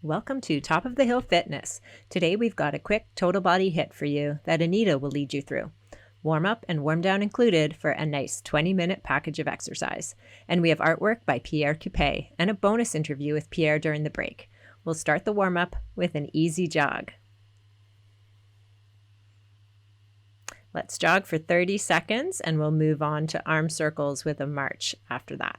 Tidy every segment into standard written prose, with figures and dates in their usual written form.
Welcome to Top of the Hill Fitness. Today we've got a quick total body hit for you that Anita will lead you through. Warm up and warm down included for a nice 20-minute package of exercise. And we have artwork by Pierre Coupé and a bonus interview with Pierre during the break. We'll start the warm up with an easy jog. Let's jog for 30 seconds and we'll move on to arm circles with a march after that.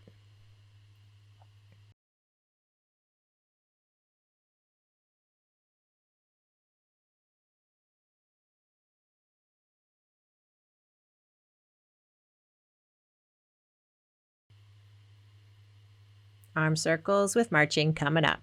Arm circles with marching coming up.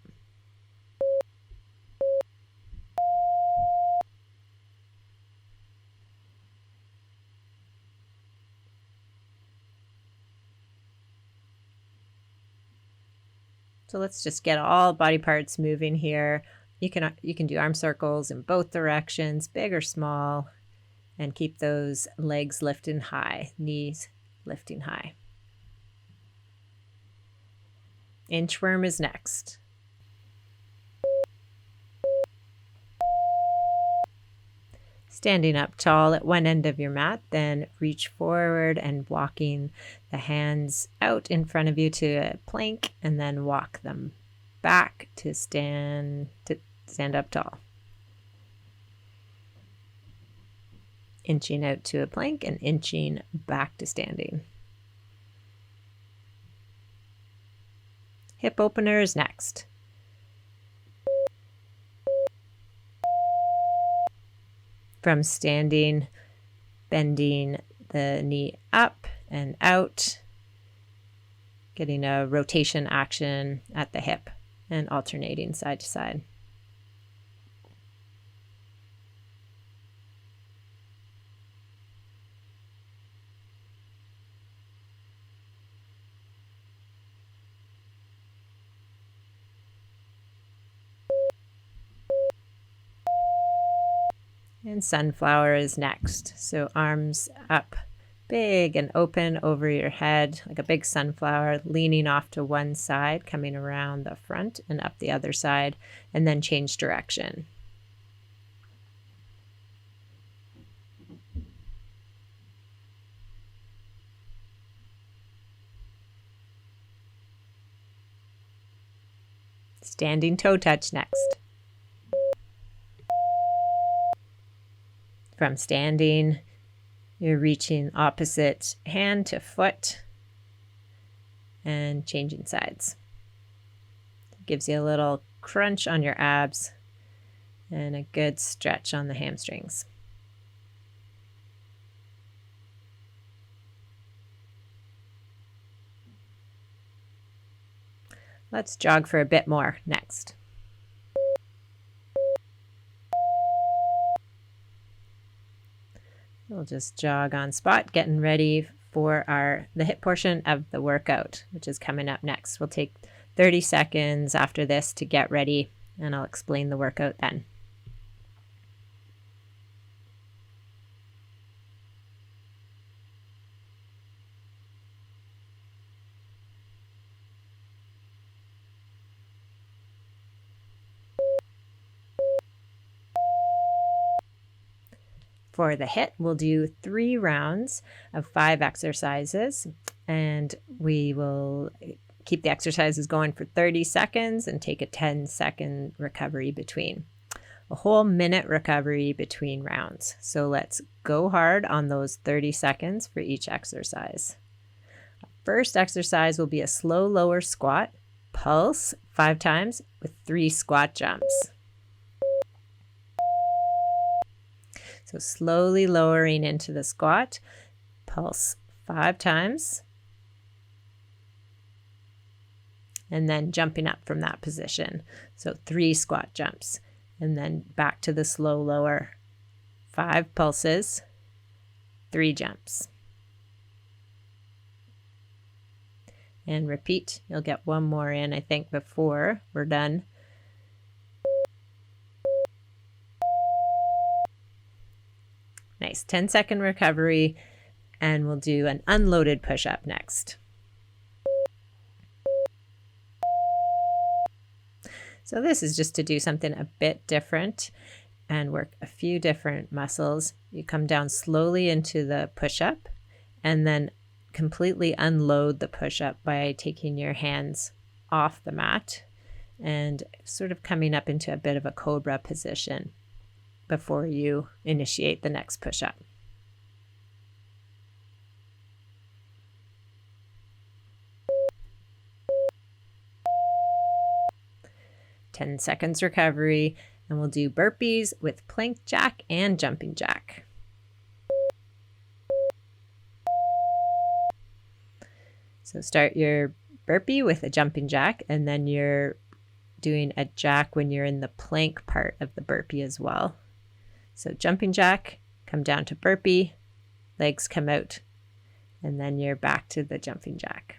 So let's just get all body parts moving here. You can do arm circles in both directions, big or small, and keep those legs lifting high, knees lifting high. Inchworm is next. Standing up tall at one end of your mat, then reach forward and walking the hands out in front of you to a plank, and then walk them back to stand up tall. Inching out to a plank and inching back to standing. Hip opener is next. From standing, bending the knee up and out, getting a rotation action at the hip and alternating side to side. And sunflower is next. So arms up, big and open over your head, like a big sunflower, leaning off to one side, coming around the front and up the other side, and then change direction. Standing toe touch next. From standing, you're reaching opposite hand to foot and changing sides. It gives you a little crunch on your abs and a good stretch on the hamstrings. Let's jog for a bit more next. We'll just jog on spot, getting ready for the hip portion of the workout, which is coming up next. We'll take 30 seconds after this to get ready, and I'll explain the workout then. For the HIIT, we'll do 3 rounds of 5 exercises, and we will keep the exercises going for 30 seconds and take a 10-second recovery between. A whole minute recovery between rounds. So let's go hard on those 30 seconds for each exercise. First exercise will be a slow lower squat, pulse 5 times with 3 squat jumps. So slowly lowering into the squat, pulse 5 times, and then jumping up from that position. So 3 squat jumps, and then back to the slow lower, 5 pulses, 3 jumps. And repeat. You'll get one more in, I think, before we're done. Nice 10-second recovery, and we'll do an unloaded push-up next. So this is just to do something a bit different and work a few different muscles. You come down slowly into the push-up and then completely unload the push-up by taking your hands off the mat and sort of coming up into a bit of a cobra position before you initiate the next push-up. Ten seconds recovery, and we'll do burpees with plank jack and jumping jack. So start your burpee with a jumping jack, and then you're doing a jack when you're in the plank part of the burpee as well. So jumping jack, come down to burpee, legs come out, and then you're back to the jumping jack.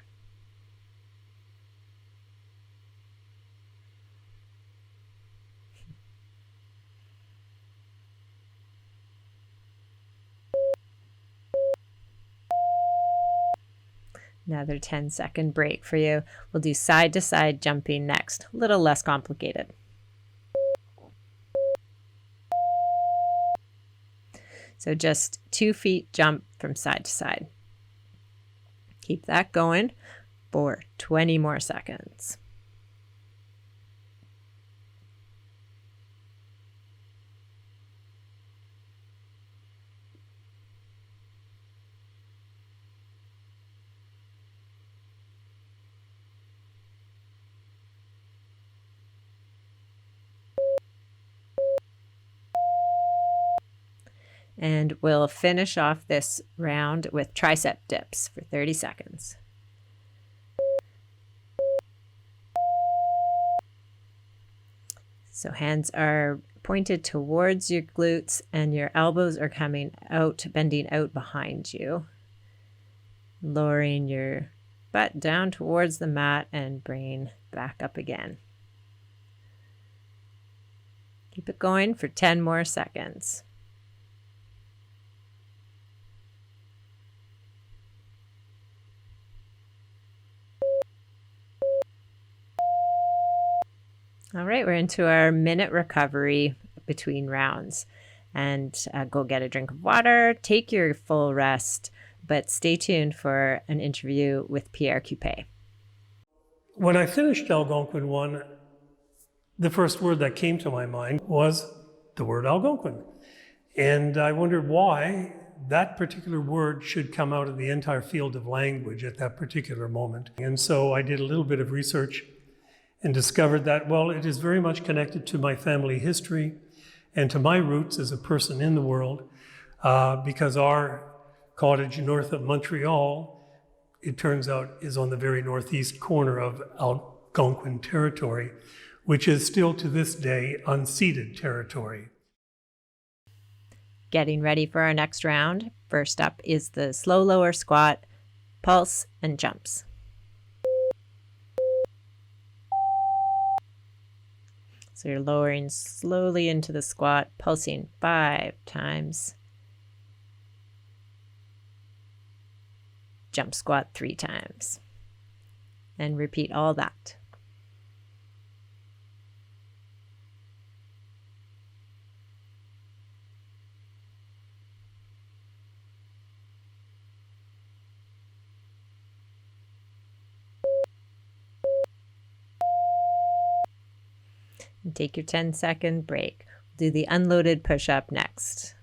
Another 10-second break for you. We'll do side-to-side jumping next, a little less complicated. So just 2 feet jump from side to side. Keep that going for 20 more seconds. And we'll finish off this round with tricep dips for 30 seconds. So hands are pointed towards your glutes and your elbows are coming out, bending out behind you. Lowering your butt down towards the mat and bringing back up again. Keep it going for 10 more seconds. All right, we're into our minute recovery between rounds. And go get a drink of water, take your full rest, but stay tuned for an interview with Pierre Coupé. When I finished Algonquin 1, the first word that came to my mind was the word Algonquin. And I wondered why that particular word should come out of the entire field of language at that particular moment. And so I did a little bit of research and discovered that, well, it is very much connected to my family history and to my roots as a person in the world, because our cottage north of Montreal, it turns out, is on the very northeast corner of Algonquin territory, which is still to this day unceded territory. Getting ready for our next round. First up is the slow lower squat, pulse, and jumps. So you're lowering slowly into the squat, pulsing 5 times. Jump squat 3 times. And repeat all that. And take your 10-second break. Do the unloaded push-up next.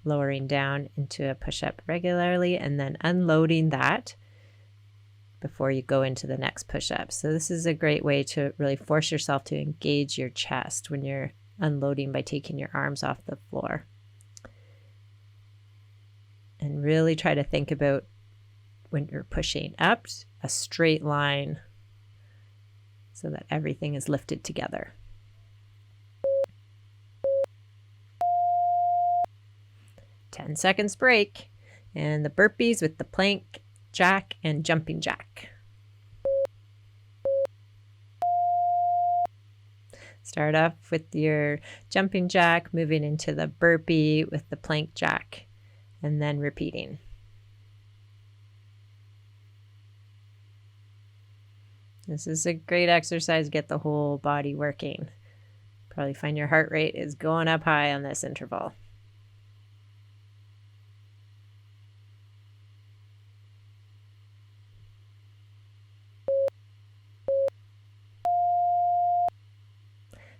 Lowering down into a push-up regularly and then unloading that before you go into the next push-up. So this is a great way to really force yourself to engage your chest when you're unloading by taking your arms off the floor. And really try to think about when you're pushing up, a straight line so that everything is lifted together. Ten seconds break, and the burpees with the plank jack and jumping jack. Start off with your jumping jack, moving into the burpee with the plank jack, and then repeating. This is a great exercise to get the whole body working. Probably find your heart rate is going up high on this interval.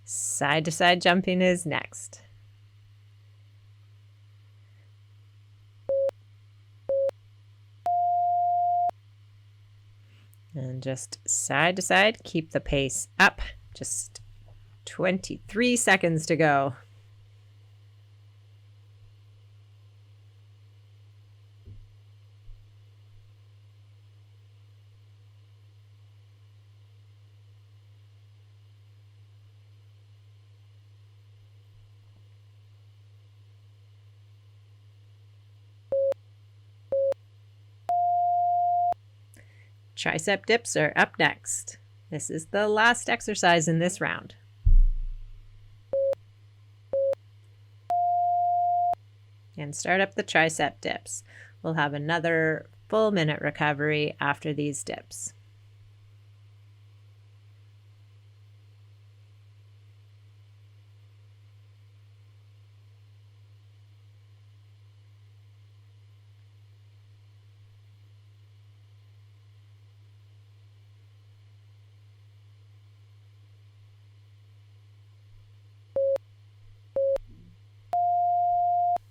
Side to side jumping is next. And just side to side, keep the pace up. Just 23 seconds to go. Tricep dips are up next. This is the last exercise in this round. And start up the tricep dips. We'll have another full minute recovery after these dips.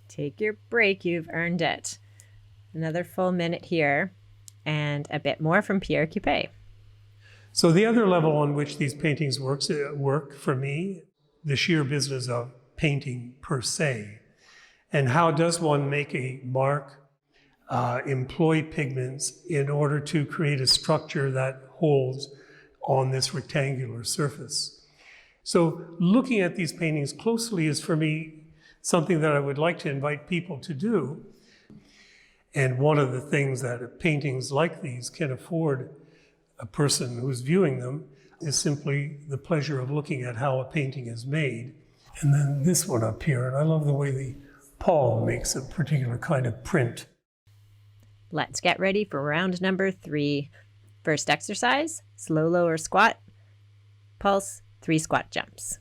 Take your break, you've earned it. Another full minute here, and a bit more from Pierre Coupé. So the other level on which these paintings work for me, the sheer business of painting per se, and how does one make a mark, employ pigments in order to create a structure that holds on this rectangular surface. So looking at these paintings closely is for me something that I would like to invite people to do. And one of the things that paintings like these can afford a person who's viewing them is simply the pleasure of looking at how a painting is made. And then this one up here, and I love the way the palm makes a particular kind of print. Let's get ready for round number 3. First exercise, slow lower squat, pulse, 3 squat jumps.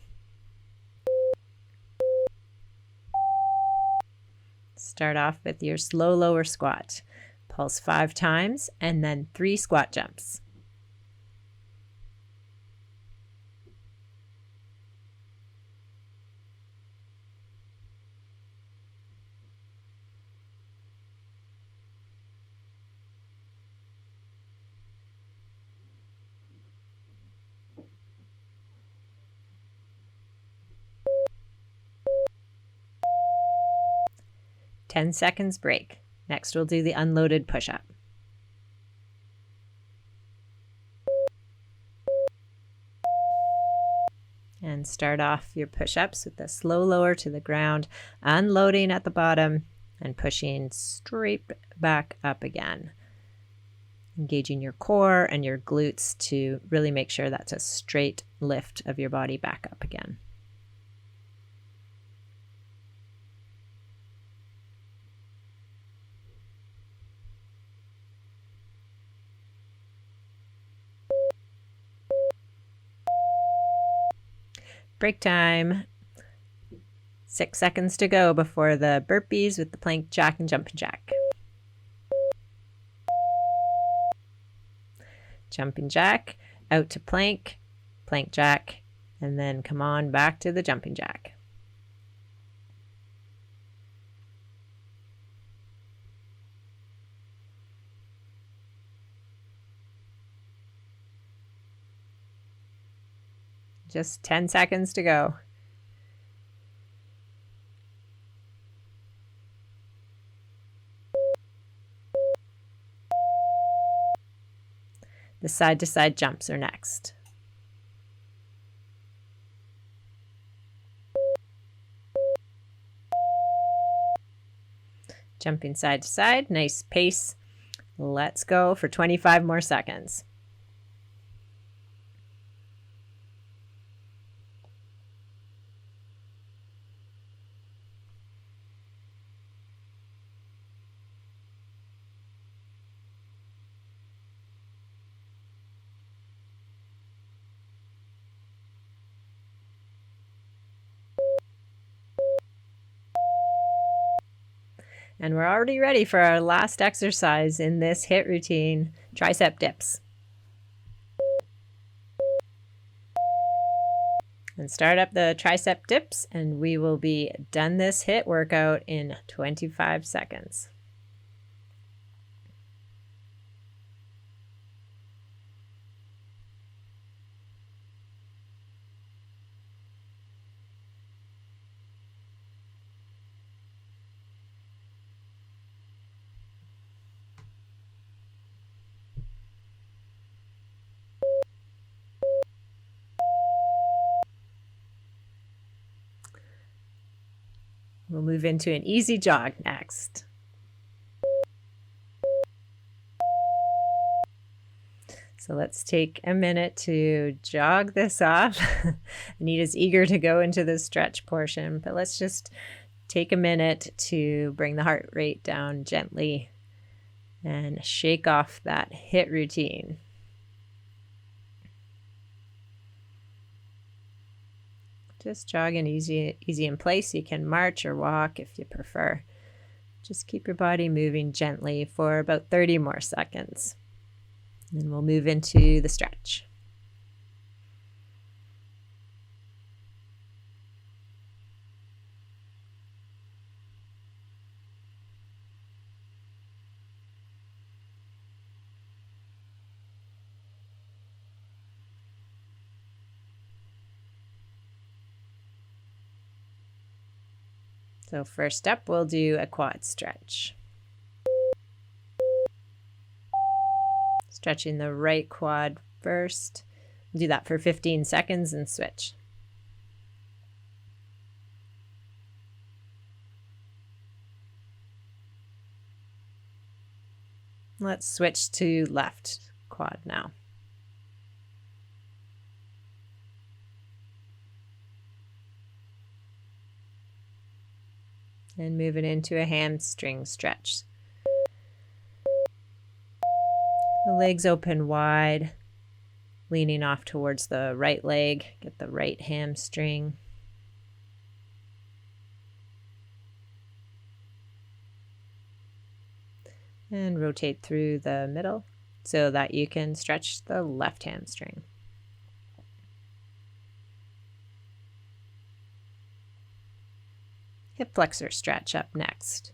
Start off with your slow lower squat. Pulse 5 times and then 3 squat jumps. Ten seconds break. Next, we'll do the unloaded push-up. And start off your push-ups with a slow lower to the ground, unloading at the bottom and pushing straight back up again. Engaging your core and your glutes to really make sure that's a straight lift of your body back up again. Break time. 6 seconds to go before the burpees with the plank jack and jumping jack. Jumping jack, out to plank, plank jack, and then come on back to the jumping jack. Just 10 seconds to go. The side-to-side jumps are next. Jumping side to side, nice pace. Let's go for 25 more seconds. And we're already ready for our last exercise in this HIIT routine, tricep dips. And start up the tricep dips, and we will be done this HIIT workout in 25 seconds. We'll move into an easy jog next. So let's take a minute to jog this off. Anita's eager to go into the stretch portion, but let's just take a minute to bring the heart rate down gently and shake off that HIIT routine. Just jogging easy in place. You can march or walk if you prefer. Just keep your body moving gently for about 30 more seconds. And we'll move into the stretch. So first up, we'll do a quad stretch. Stretching the right quad first. We'll do that for 15 seconds and switch. Let's switch to left quad now. And moving into a hamstring stretch. The legs open wide, leaning off towards the right leg. Get the right hamstring. And rotate through the middle so that you can stretch the left hamstring. Hip flexor stretch up next.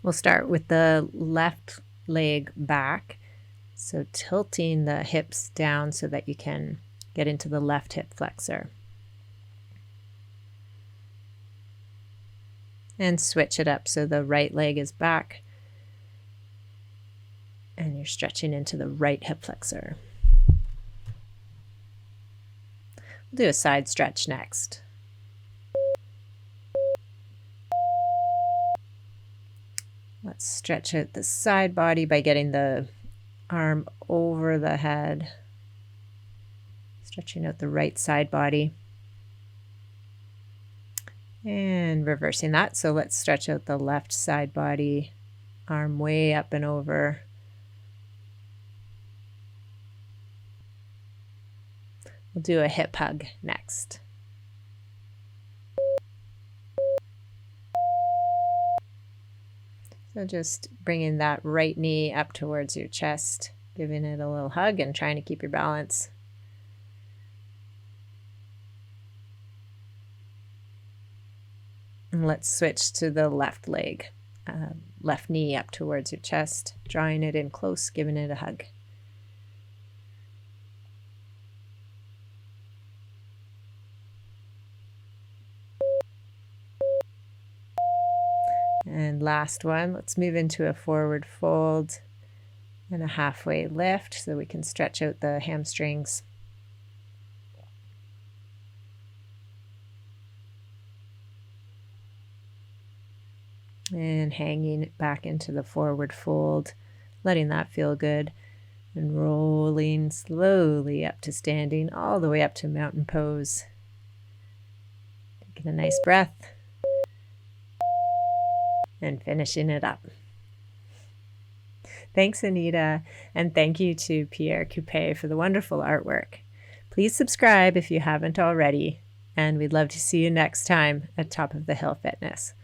We'll start with the left leg back, so tilting the hips down so that you can get into the left hip flexor. And switch it up so the right leg is back and you're stretching into the right hip flexor. We'll do a side stretch next. Let's stretch out the side body by getting the arm over the head, stretching out the right side body. And reversing that. So let's stretch out the left side body, arm way up and over. We'll do a hip hug next. So just bringing that right knee up towards your chest, giving it a little hug and trying to keep your balance. And let's switch to the left leg. Left knee up towards your chest, drawing it in close, giving it a hug. And last one, let's move into a forward fold and a halfway lift so we can stretch out the hamstrings. And hanging it back into the forward fold, letting that feel good, and rolling slowly up to standing, all the way up to mountain pose. Taking a nice breath and finishing it up. Thanks, Anita, and thank you to Pierre Coupé for the wonderful artwork. Please subscribe if you haven't already. And we'd love to see you next time at Top of the Hill Fitness.